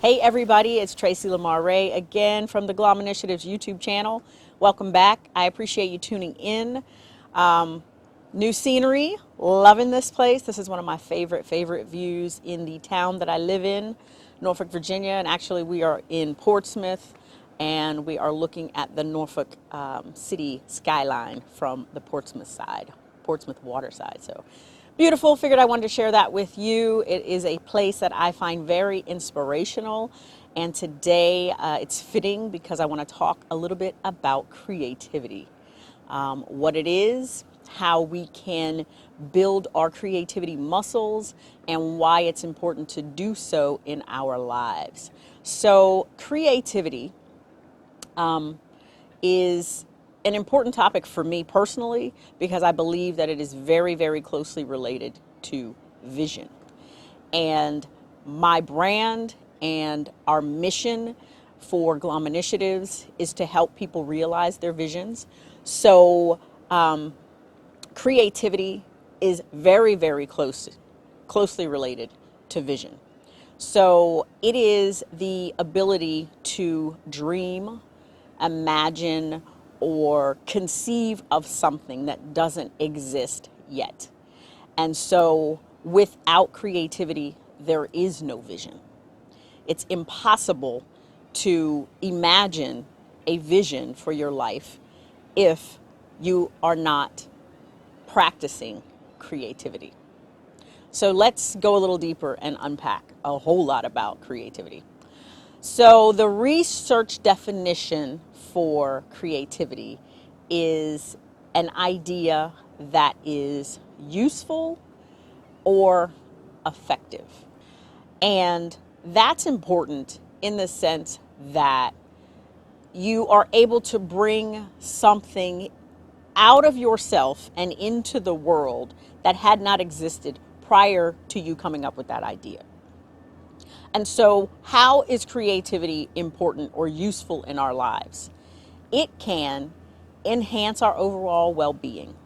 Hey everybody, it's Tracy Lamar Ray again from the Glom Initiative's YouTube channel. Welcome back. I appreciate you tuning in. New scenery, loving this place. This is one of my favorite views in the town that I live in, Norfolk, Virginia. And actually we are in Portsmouth and we are looking at the Norfolk city skyline from the Portsmouth side, Portsmouth water side. So beautiful. Figured I wanted to share that with you. It is a place that I find very inspirational. And today it's fitting because I want to talk a little bit about creativity. What it is, how we can build our creativity muscles, and why it's important to do so in our lives. So creativity is an important topic for me personally because I believe that it is very closely related to vision. And my brand and our mission for Glom Initiatives is to help people realize their visions. So creativity is very closely related to vision. So it is the ability to dream, imagine, or conceive of something that doesn't exist yet. And so without creativity, there is no vision. It's impossible to imagine a vision for your life if you are not practicing creativity. So let's go a little deeper and unpack a whole lot about creativity. So the research definition for creativity is an idea that is useful or effective. And that's important in the sense that you are able to bring something out of yourself and into the world that had not existed prior to you coming up with that idea. And so how is creativity important or useful in our lives? It can enhance our overall well-being.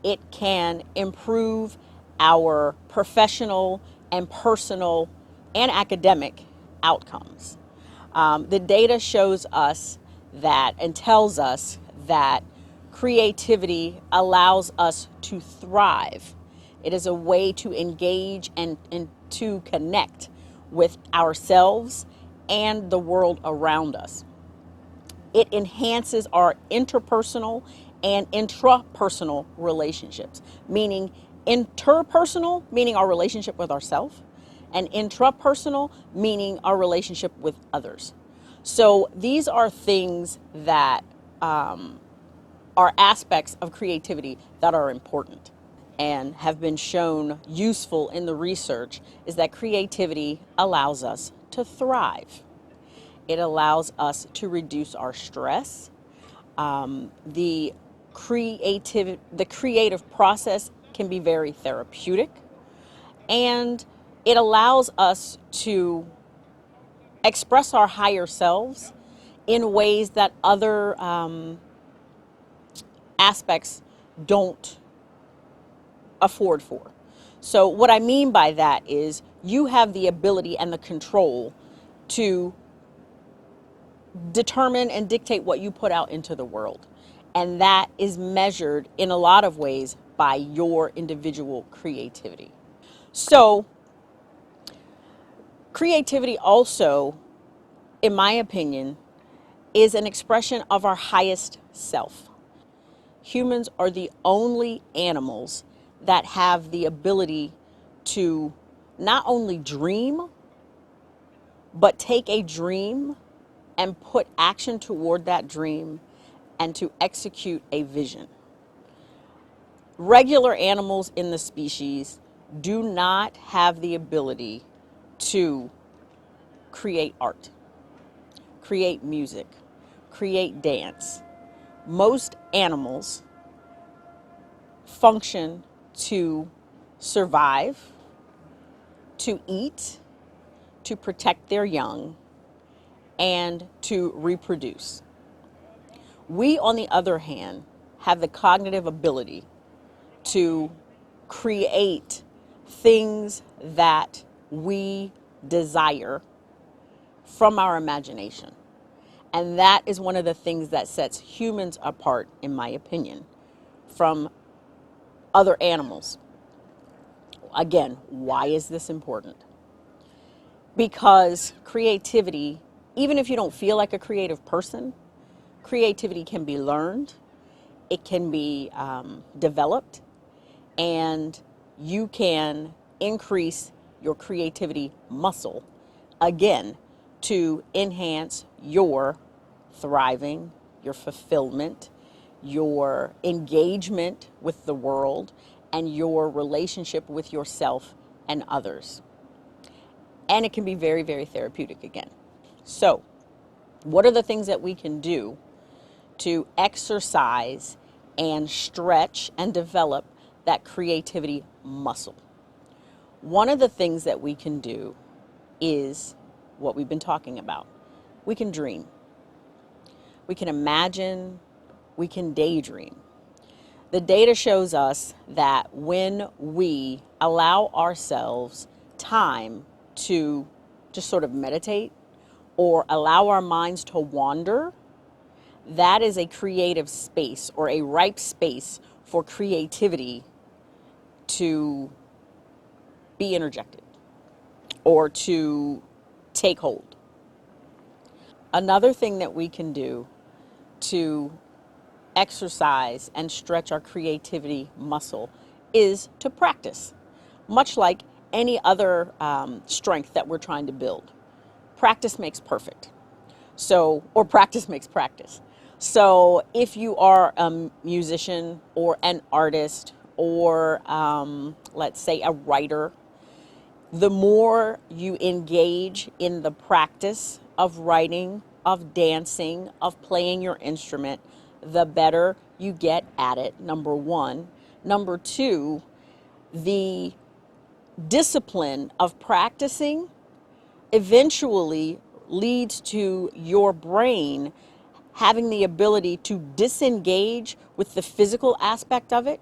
It can improve our professional and personal and academic outcomes. The data shows us that and tells us that creativity allows us to thrive. It is a way to engage and to connect with ourselves and the world around us. It enhances our interpersonal and intrapersonal relationships, meaning interpersonal, meaning our relationship with ourselves, and intrapersonal, meaning our relationship with others. So these are things that are aspects of creativity that are important and have been shown useful in the research, is that creativity allows us to thrive. It allows us to reduce our stress. The creative process can be very therapeutic, and it allows us to express our higher selves in ways that other aspects don't afford for. So what I mean by that is you have the ability and the control to determine and dictate what you put out into the world. And that is measured in a lot of ways by your individual creativity. So creativity also, in my opinion, is an expression of our highest self. Humans are the only animals that have the ability to not only dream, but take a dream and put action toward that dream and to execute a vision. Regular animals in the species do not have the ability to create art, create music, create dance. Most animals function to survive, to eat, to protect their young, and to reproduce. We, on the other hand, have the cognitive ability to create things that we desire from our imagination. And that is one of the things that sets humans apart, in my opinion, from other animals. Again, why is this important? Because creativity, even if you don't feel like a creative person, creativity can be learned, it can be developed, and you can increase your creativity muscle, again, to enhance your thriving, your fulfillment, your engagement with the world, and your relationship with yourself and others. And it can be very, very therapeutic again. So, what are the things that we can do to exercise and stretch and develop that creativity muscle? One of the things that we can do is what we've been talking about. We can dream. We can imagine. We can daydream. The data shows us that when we allow ourselves time to just sort of meditate or allow our minds to wander, that is a creative space or a ripe space for creativity to be interjected or to take hold. Another thing that we can do to exercise and stretch our creativity muscle is to practice, much like any other strength that we're trying to build. Practice makes perfect. So, or practice makes practice. So if you are a musician or an artist or let's say a writer, the more you engage in the practice of writing, of dancing, of playing your instrument, the better you get at it, number one. Number two, the discipline of practicing eventually leads to your brain having the ability to disengage with the physical aspect of it,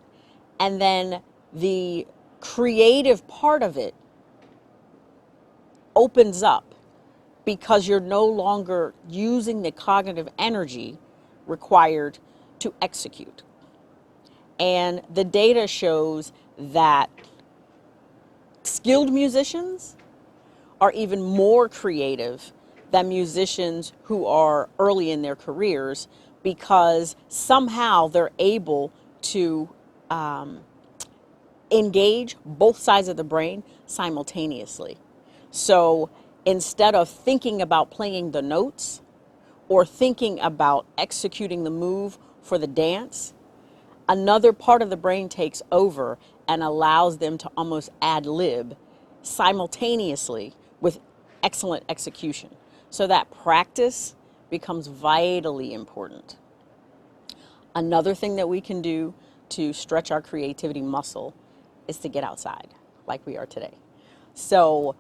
and then the creative part of it opens up because you're no longer using the cognitive energy required to execute. And the data shows that skilled musicians are even more creative than musicians who are early in their careers because somehow they're able to engage both sides of the brain simultaneously. So instead of thinking about playing the notes or thinking about executing the move for the dance, another part of the brain takes over and allows them to almost ad lib simultaneously with excellent execution. So that practice becomes vitally important. Another thing that we can do to stretch our creativity muscle is to get outside like we are today. So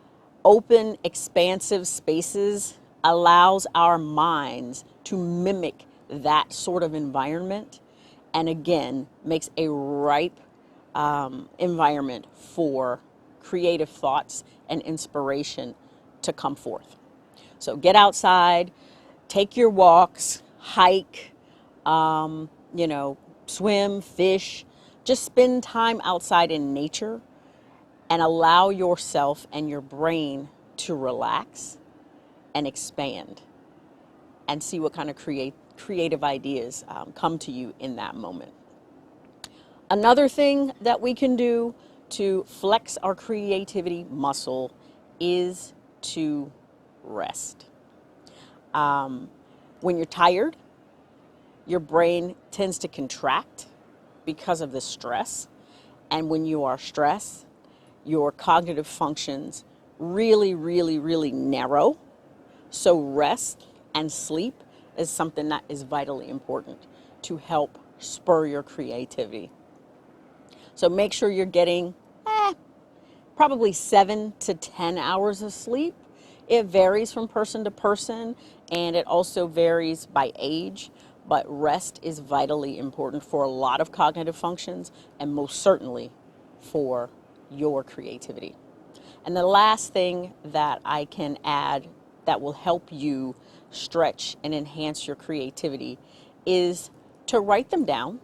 open, expansive spaces allows our minds to mimic that sort of environment, and again, makes a ripe environment for creative thoughts and inspiration to come forth. So get outside, take your walks, hike, swim, fish, just spend time outside in nature and allow yourself and your brain to relax and expand and see what kind of creative ideas come to you in that moment. Another thing that we can do to flex our creativity muscle is to rest. When you're tired, your brain tends to contract because of the stress. And when you are stressed, your cognitive functions really, really, really narrow. So rest and sleep is something that is vitally important to help spur your creativity. So make sure you're getting probably 7 to 10 hours of sleep. It varies from person to person, and it also varies by age, but rest is vitally important for a lot of cognitive functions and most certainly for your creativity. And the last thing that I can add that will help you stretch and enhance your creativity is to write them down,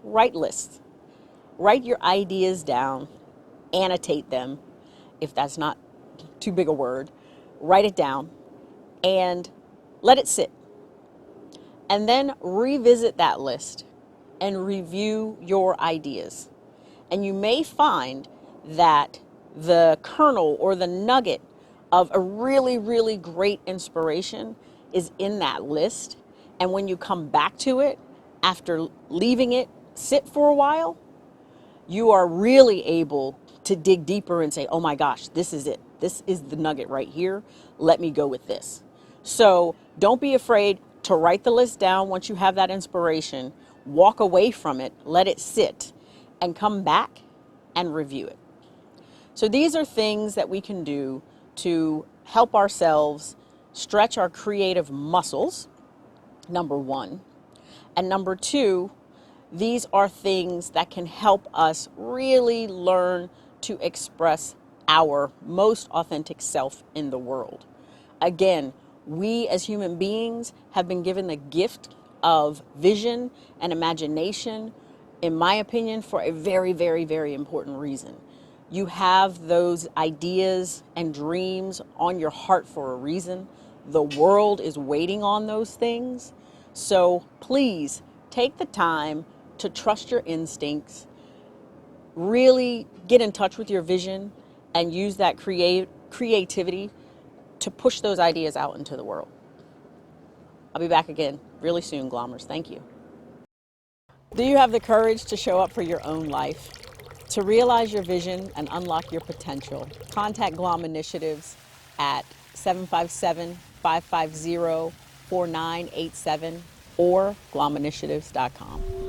write lists, write your ideas down, annotate them, if that's not too big a word, write it down and let it sit. And then revisit that list and review your ideas. And you may find that the kernel or the nugget of a really, really great inspiration is in that list. And when you come back to it after leaving it sit for a while, you are really able to dig deeper and say, oh my gosh, this is it. This is the nugget right here. Let me go with this. So don't be afraid to write the list down once you have that inspiration, walk away from it, let it sit, and come back and review it. So these are things that we can do to help ourselves stretch our creative muscles, number one. And number two, these are things that can help us really learn to express our most authentic self in the world. Again, we as human beings have been given the gift of vision and imagination, in my opinion, for a very, very, very important reason. You have those ideas and dreams on your heart for a reason. The world is waiting on those things. So please take the time to trust your instincts, really get in touch with your vision, and use that creativity to push those ideas out into the world. I'll be back again really soon, Glommers. Thank you. Do you have the courage to show up for your own life? To realize your vision and unlock your potential, contact Glom Initiatives at 757-550-4987 or glominitiatives.com.